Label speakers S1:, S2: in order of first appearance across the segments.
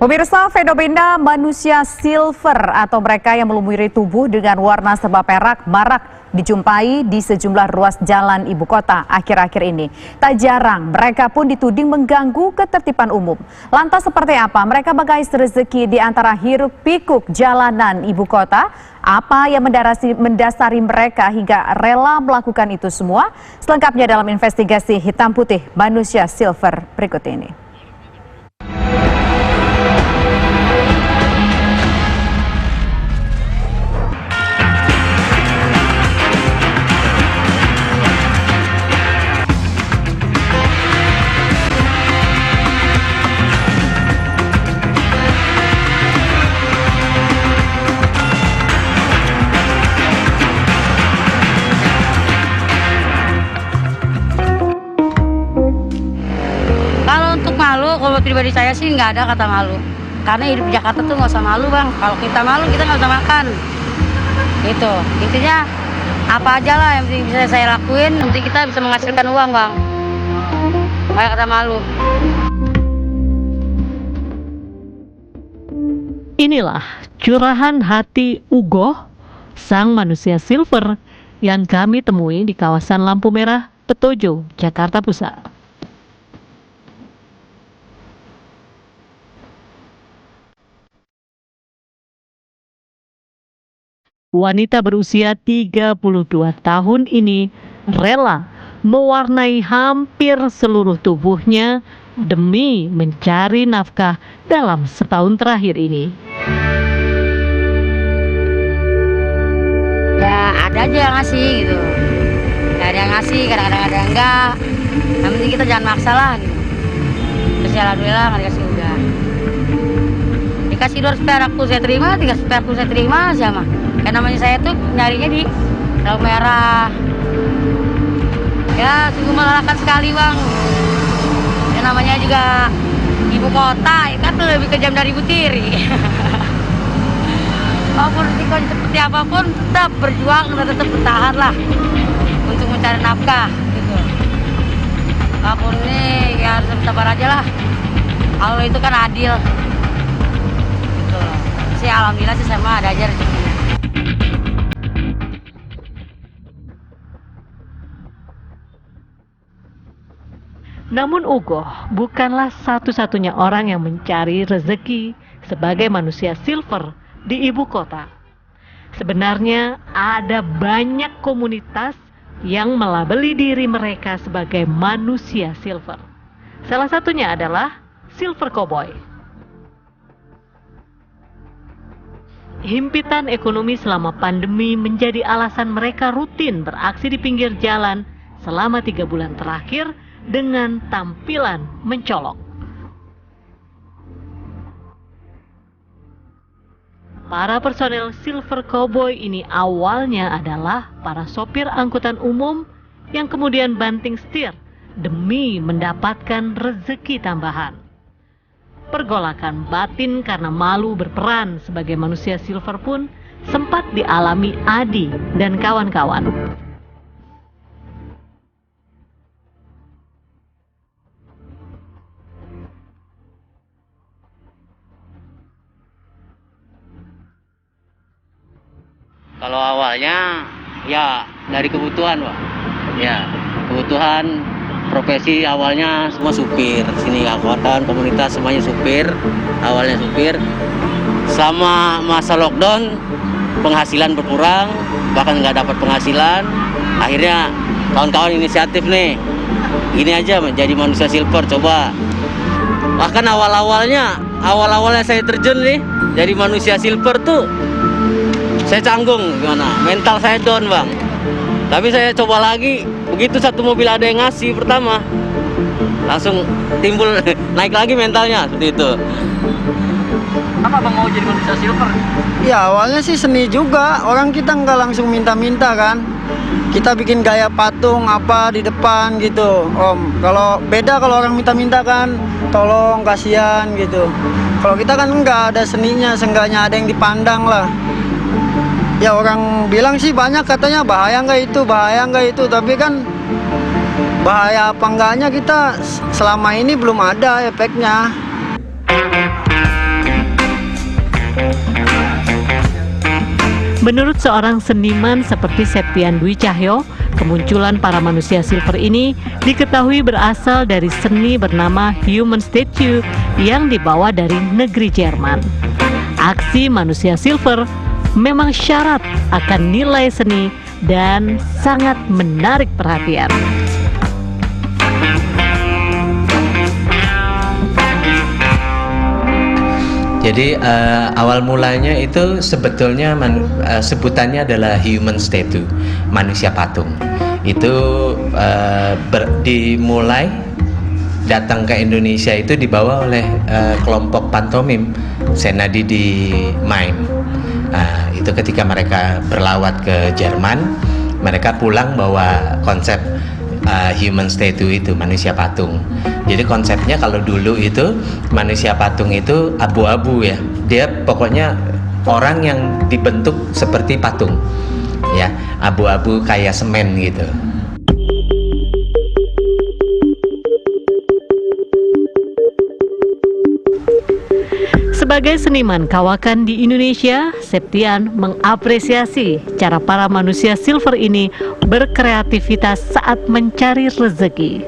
S1: Pemirsa, fenomena manusia silver atau mereka yang melumuri tubuh dengan warna serba perak marak dijumpai di sejumlah ruas jalan ibu kota akhir-akhir ini. Tak jarang mereka pun dituding mengganggu ketertiban umum. Lantas seperti apa mereka mengais rezeki di antara hiruk pikuk jalanan ibu kota? Apa yang mendasari mereka hingga rela melakukan itu semua? Selengkapnya dalam investigasi hitam putih manusia silver berikut ini.
S2: Malu, kalau pribadi saya sih nggak ada kata malu. Karena hidup di Jakarta tuh nggak usah malu, Bang. Kalau kita malu, kita nggak usah makan. Gitu. Intinya apa aja lah yang bisa saya lakuin, nanti kita bisa menghasilkan uang, Bang. Nggak ada kata malu.
S3: Inilah curahan hati Ugo, sang manusia silver yang kami temui di kawasan Lampu Merah, Petojo, Jakarta Pusat. Wanita berusia 32 tahun ini rela mewarnai hampir seluruh tubuhnya demi mencari nafkah dalam setahun terakhir ini.
S2: Ya ada aja yang ngasih gitu. Ya, ada yang ngasih, kadang-kadang ada yang enggak. Yang penting kita jangan maksa lah gitu. Terus ya alhamdulillah nggak dikasih udah. Dikasih 200 perak pun saya terima, 300 perak pun saya terima sama. Kayak namanya saya tuh nyarinya di Lampu Merah. Ya sungguh melelahkan sekali, Bang. Ya namanya juga ibu kota, ya kan lebih kejam dari Ibu Tiri. Walaupun risikonya seperti apapun, tetap berjuang dan tetap bertahan lah untuk mencari nafkah gitu. Walaupun ini ya harus sabar aja lah. Allah itu kan adil. Gitu. Sih alhamdulillah sih sama ada aja rezekinya.
S3: Namun Ugo bukanlah satu-satunya orang yang mencari rezeki sebagai manusia silver di ibu kota. Sebenarnya ada banyak komunitas yang melabeli diri mereka sebagai manusia silver. Salah satunya adalah Silver Cowboy. Himpitan ekonomi selama pandemi menjadi alasan mereka rutin beraksi di pinggir jalan selama 3 bulan terakhir dengan tampilan mencolok. Para personel Silver Cowboy ini awalnya adalah para sopir angkutan umum yang kemudian banting setir demi mendapatkan rezeki tambahan. Pergolakan batin karena malu berperan sebagai manusia silver pun sempat dialami Adi dan kawan-kawan.
S4: Kalau awalnya ya dari kebutuhan, Pak. Ya, kebutuhan profesi awalnya semua supir. Sini angkatan komunitas semuanya supir. Awalnya supir. Sama masa lockdown penghasilan berkurang, bahkan nggak dapat penghasilan. Akhirnya kawan-kawan inisiatif nih. Ini aja menjadi manusia silver coba. Bahkan awalnya saya terjun nih jadi manusia silver tuh saya canggung, gimana? Mental saya down, Bang. Tapi saya coba lagi, begitu satu mobil ada yang ngasih pertama, langsung timbul naik lagi mentalnya seperti itu.
S5: Apa Bang mau jadi manusia silver?
S6: Ya awalnya sih seni juga, orang kita nggak langsung minta-minta kan. Kita bikin gaya patung apa di depan gitu, Om. Kalau beda kalau orang minta-minta kan, tolong kasihan gitu. Kalau kita kan nggak ada seninya, seenggaknya ada yang dipandang lah. Ya orang bilang sih banyak katanya bahaya nggak itu, tapi kan bahaya apa enggaknya kita selama ini belum ada efeknya.
S3: Menurut seorang seniman seperti Septian Dwi Cahyo, kemunculan para manusia silver ini diketahui berasal dari seni bernama human statue yang dibawa dari negeri Jerman. Aksi manusia silver memang syarat akan nilai seni dan sangat menarik perhatian.
S7: Jadi awal mulanya itu sebetulnya sebutannya adalah human statue, manusia patung. Itu dimulai datang ke Indonesia itu dibawa oleh kelompok pantomim Senadi di Main. Itu ketika mereka berlawat ke Jerman, mereka pulang bawa konsep human statue itu, manusia patung. Jadi konsepnya kalau dulu itu manusia patung itu abu-abu ya. Dia pokoknya orang yang dibentuk seperti patung. Ya, abu-abu kayak semen gitu.
S3: Sebagai seniman kawakan di Indonesia, Septian mengapresiasi cara para manusia silver ini berkreativitas saat mencari rezeki.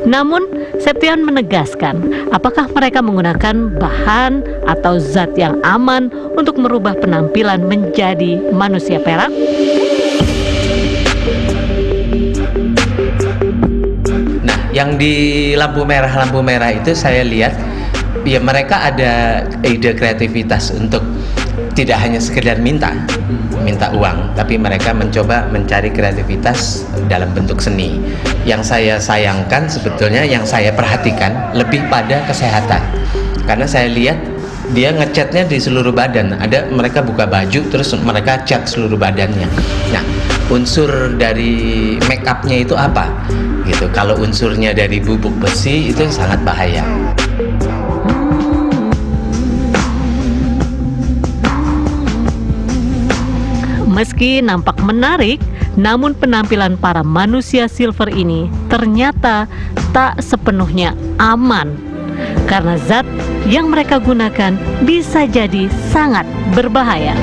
S3: Namun, Septian menegaskan apakah mereka menggunakan bahan atau zat yang aman untuk merubah penampilan menjadi manusia perak?
S7: Nah, yang di lampu merah itu saya lihat ya mereka ada ide kreativitas untuk tidak hanya sekedar minta uang, tapi mereka mencoba mencari kreativitas dalam bentuk seni. Yang saya sayangkan sebetulnya, yang saya perhatikan lebih pada kesehatan, karena saya lihat dia ngecatnya di seluruh badan. Ada mereka buka baju terus mereka cat seluruh badannya. Nah, unsur dari make upnya itu apa? Gitu. Kalau unsurnya dari bubuk besi itu sangat bahaya.
S3: Meski nampak menarik, namun penampilan para manusia silver ini ternyata tak sepenuhnya aman. Karena zat yang mereka gunakan bisa jadi sangat berbahaya.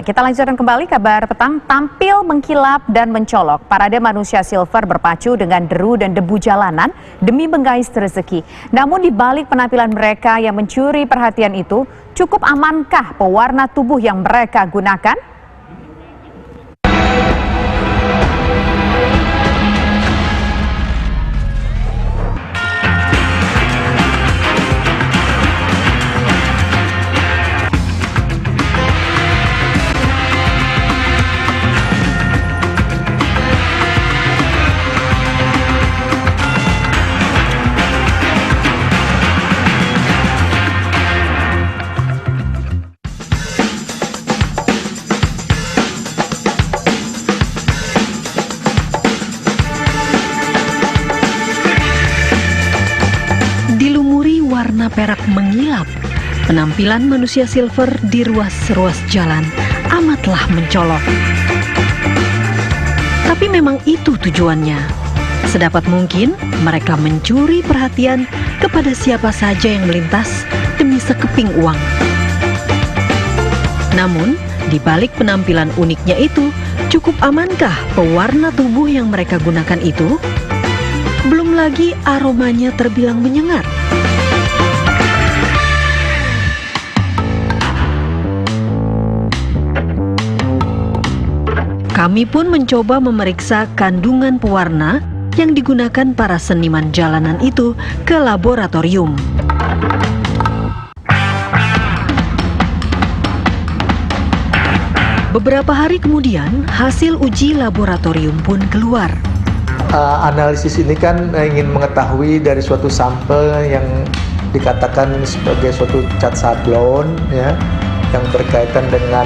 S1: Kita lanjutkan kembali kabar petang. Tampil mengkilap dan mencolok, parade manusia silver berpacu dengan deru dan debu jalanan demi menggais rezeki. Namun di balik penampilan mereka yang mencuri perhatian itu, cukup amankah pewarna tubuh yang mereka gunakan?
S8: Warna perak mengilap, penampilan manusia silver di ruas-ruas jalan amatlah mencolok. Tapi memang itu tujuannya. Sedapat mungkin mereka mencuri perhatian kepada siapa saja yang melintas demi sekeping uang. Namun, di balik penampilan uniknya itu, cukup amankah pewarna tubuh yang mereka gunakan itu? Belum lagi aromanya terbilang menyengat. Kami pun mencoba memeriksa kandungan pewarna yang digunakan para seniman jalanan itu ke laboratorium. Beberapa hari kemudian, hasil uji laboratorium pun keluar.
S9: Analisis ini kan ingin mengetahui dari suatu sampel yang dikatakan sebagai suatu cat sablon, ya, yang berkaitan dengan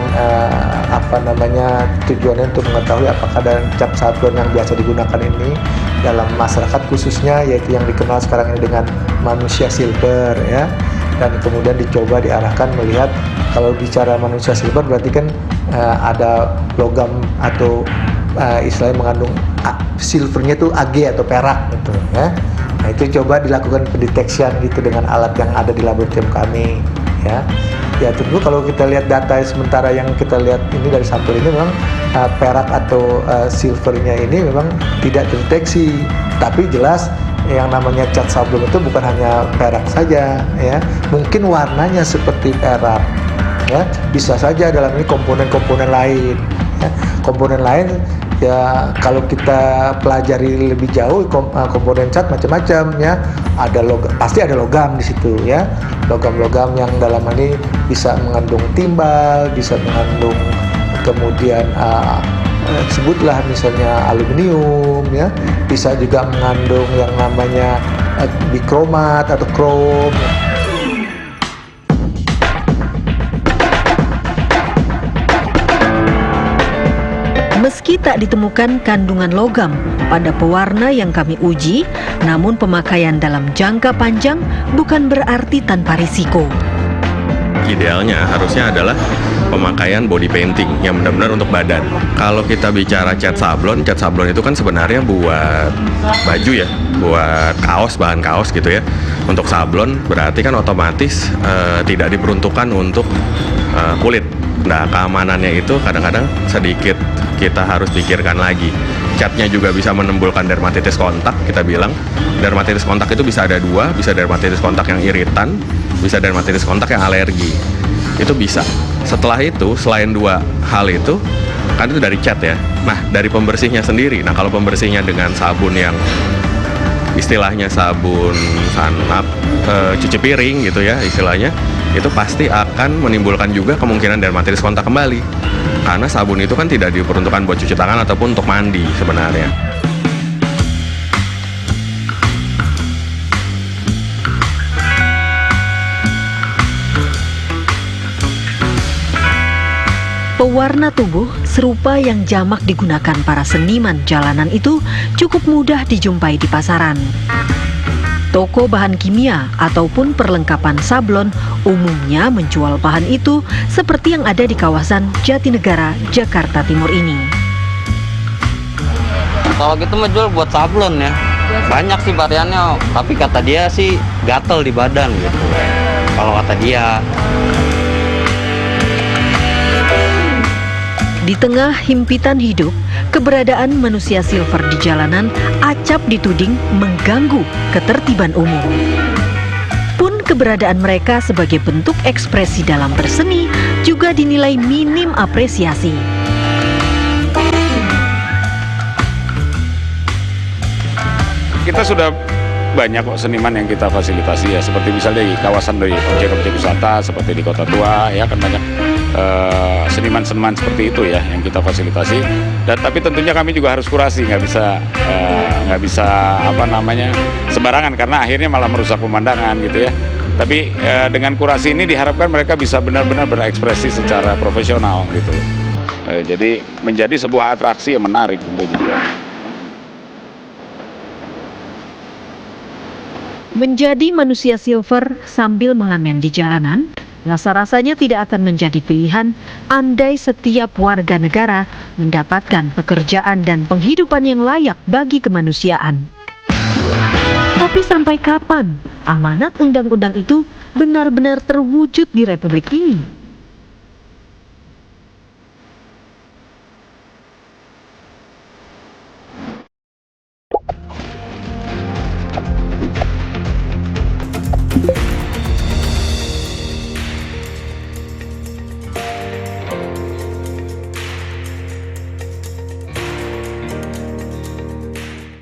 S9: tujuannya untuk mengetahui apakah dalam cat sablon yang biasa digunakan ini dalam masyarakat khususnya, yaitu yang dikenal sekarang ini dengan manusia silver, ya, dan kemudian dicoba diarahkan melihat Kalau bicara manusia silver berarti kan ada logam atau istilahnya mengandung silvernya itu Ag atau perak gitu ya. Nah itu coba dilakukan pendeteksian gitu dengan alat yang ada di laboratorium kami ya. Ya tentu kalau kita lihat data sementara yang kita lihat ini dari sampel ini memang perak atau silvernya ini memang tidak terdeteksi, tapi jelas yang namanya cat sablon itu bukan hanya perak saja ya, mungkin warnanya seperti perak ya, bisa saja dalam ini komponen-komponen lain ya. Komponen lain ya kalau kita pelajari lebih jauh komponen cat macam-macam ya, ada pasti ada logam di situ ya, logam-logam yang dalam ini bisa mengandung timbal, bisa mengandung kemudian sebutlah misalnya aluminium ya, bisa juga mengandung yang namanya bikromat atau krom.
S8: Meski tak ditemukan kandungan logam pada pewarna yang kami uji, namun pemakaian dalam jangka panjang bukan berarti tanpa risiko.
S10: Idealnya harusnya adalah pemakaian body painting yang benar-benar untuk badan. Kalau kita bicara cat sablon itu kan sebenarnya buat baju ya, buat kaos, bahan kaos gitu ya. Untuk sablon berarti kan otomatis tidak diperuntukkan untuk kulit. Nah, keamanannya itu kadang-kadang sedikit kita harus pikirkan lagi. Catnya juga bisa menimbulkan dermatitis kontak, kita bilang. Dermatitis kontak itu bisa ada dua, bisa dermatitis kontak yang iritan, bisa dermatitis kontak yang alergi. Itu bisa. Setelah itu, selain dua hal itu, kan itu dari cat ya. Nah, dari pembersihnya sendiri. Nah, kalau pembersihnya dengan sabun yang istilahnya sabun sanap, cuci piring gitu ya istilahnya, itu pasti akan menimbulkan juga kemungkinan dermatitis kontak kembali. Karena sabun itu kan tidak diperuntukkan buat cuci tangan ataupun untuk mandi sebenarnya.
S8: Pewarna tubuh serupa yang jamak digunakan para seniman jalanan itu cukup mudah dijumpai di pasaran. Toko bahan kimia ataupun perlengkapan sablon umumnya menjual bahan itu seperti yang ada di kawasan Jatinegara, Jakarta Timur ini.
S4: Kalau gitu menjual buat sablon ya. Banyak sih variannya, tapi kata dia sih gatel di badan gitu. Kalau kata dia.
S8: Di tengah himpitan hidup, keberadaan manusia silver di jalanan acap dituding mengganggu ketertiban umum. Pun keberadaan mereka sebagai bentuk ekspresi dalam berseni juga dinilai minim apresiasi.
S11: Kita sudah banyak kok seniman yang kita fasilitasi ya, seperti misalnya di kawasan dari objek-objek wisata seperti di Kota Tua ya, kan banyak seniman-seniman seperti itu ya yang kita fasilitasi. Dan tapi tentunya kami juga harus kurasi, nggak bisa apa namanya sembarangan, karena akhirnya malah merusak pemandangan gitu ya. Tapi dengan kurasi ini diharapkan mereka bisa benar-benar berekspresi secara profesional gitu. Jadi menjadi sebuah atraksi yang menarik tentunya.
S8: Menjadi manusia silver sambil mengamen di jalanan, rasa-rasanya tidak akan menjadi pilihan andai setiap warga negara mendapatkan pekerjaan dan penghidupan yang layak bagi kemanusiaan. Tapi sampai kapan amanat undang-undang itu benar-benar terwujud di Republik ini?